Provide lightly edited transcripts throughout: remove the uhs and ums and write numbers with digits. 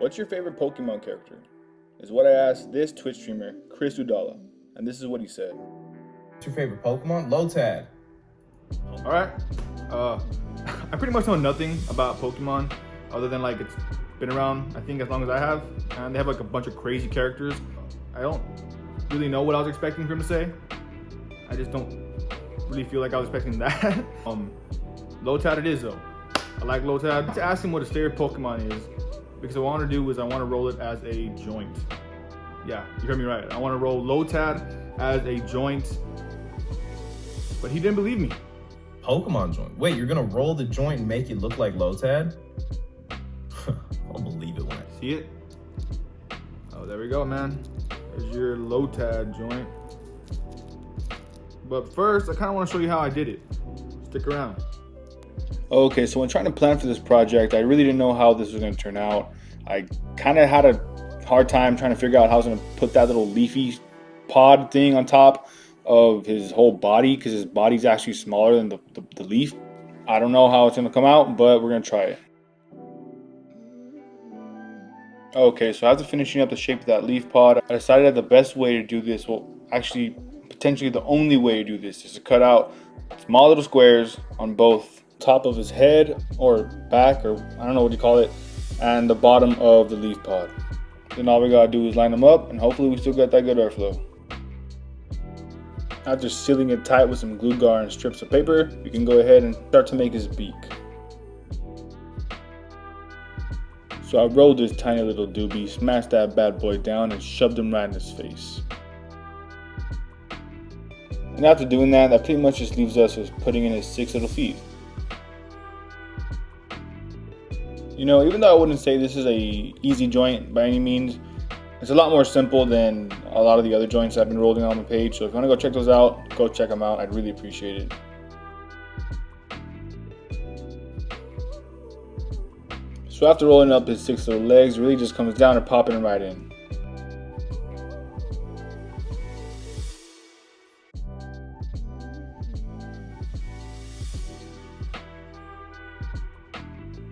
What's your favorite Pokemon character? Is what I asked this Twitch streamer, Chris Udala, and this is what he said. What's your favorite Pokemon? Lotad. Alright. I pretty much know nothing about Pokemon other than like it's been around, I think, as long as I have. And they have like a bunch of crazy characters. I don't really know what I was expecting for him to say. I just don't really feel like I was expecting that. Lotad it is though. I like Lotad. To ask him what his favorite Pokemon is, because what I want to do is I want to roll it as a joint. Yeah, you heard me right. I want to roll Lotad as a joint. But he didn't believe me. Pokemon joint. Wait, you're gonna roll the joint and make it look like Lotad? I'll believe it when I see it. Oh, there we go, man. There's your Lotad joint. But first, I kind of want to show you how I did it. Stick around. Okay, so when trying to plan for this project, I really didn't know how this was going to turn out. I kind of had a hard time trying to figure out how I was going to put that little leafy pod thing on top of his whole body, because his body's actually smaller than the leaf. I don't know how it's going to come out, but we're going to try it. Okay, so after finishing up the shape of that leaf pod, I decided that the best way to do this, well, actually potentially the only way to do this, is to cut out small little squares on both top of his head or back, or I don't know what you call it, and the bottom of the leaf pod. Then all we gotta do is line them up, and hopefully we still got that good airflow. After sealing it tight with some glue gun and strips of paper, we can go ahead and start to make his beak. So I rolled this tiny little doobie, smashed that bad boy down, and shoved him right in his face. And after doing that, that pretty much just leaves us with putting in his 6 little feet. You know, even though I wouldn't say this is a easy joint by any means, it's a lot more simple than a lot of the other joints I've been rolling on my page. So if you want to go check those out, go check them out. I'd really appreciate it. So after rolling up his 6 little legs, it really just comes down to popping them right in.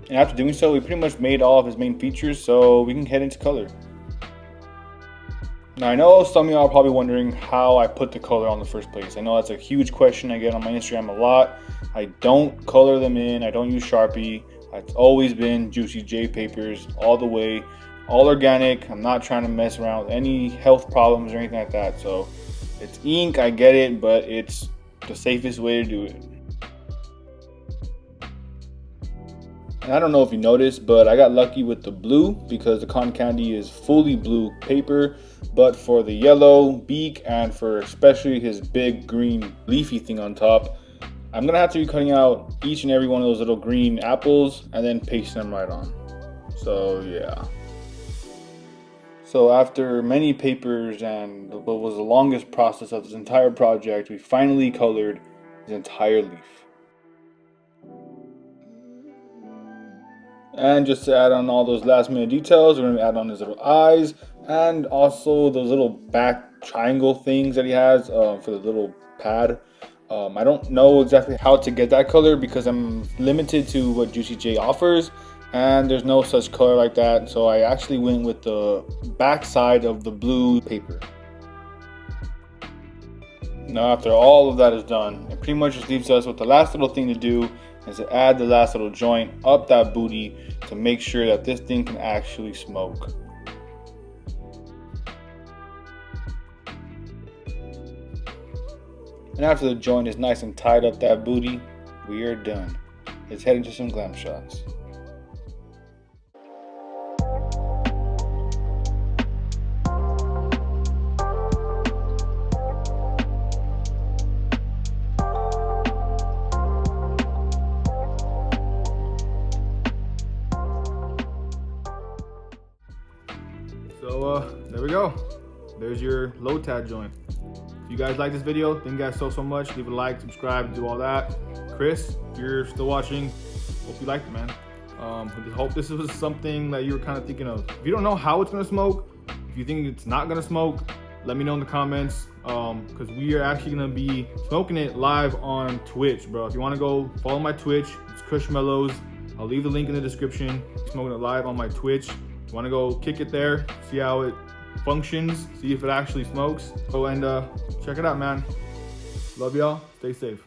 And after doing so, we pretty much made all of his main features, so we can head into color. Now I know some of y'all are probably wondering how I put the color on the first place. I know that's a huge question I get on my Instagram a lot. I don't color them in, I don't use Sharpie. It's always been Juicy J papers all the way, all organic. I'm not trying to mess around with any health problems or anything like that. So it's ink, I get it, but it's the safest way to do it. And I don't know if you noticed, but I got lucky with the blue because the cotton candy is fully blue paper. But for the yellow beak and for especially his big green leafy thing on top, I'm gonna have to be cutting out each and every one of those little green apples and then pasting them right on. So yeah. So after many papers and what was the longest process of this entire project, we finally colored his entire leaf. And just to add on all those last minute details, we're going to add on his little eyes and also those little back triangle things that he has for the little pad. I don't know exactly how to get that color because I'm limited to what Juicy J offers, and there's no such color like that. So I actually went with the back side of the blue paper. Now after all of that is done, it pretty much just leaves us with the last little thing to do, is to add the last little joint up that booty to make sure that this thing can actually smoke. And after the joint is nice and tied up that booty, we are done. Let's head into some glam shots. So there we go. There's your Lotad joint. If you guys like this video, thank you guys so much. Leave a like, subscribe, do all that. Chris, if you're still watching, hope you liked it, man. I hope this was something that you were kind of thinking of. If you don't know how it's gonna smoke, if you think it's not gonna smoke, let me know in the comments, because we are actually gonna be smoking it live on Twitch, bro. If you want to go follow my Twitch, it's Cushmellows. I'll leave the link in the description. Smoking it live on my Twitch. you want to go kick it there, see how it functions, see if it actually smokes. Go and check it out, man. Love y'all. Stay safe.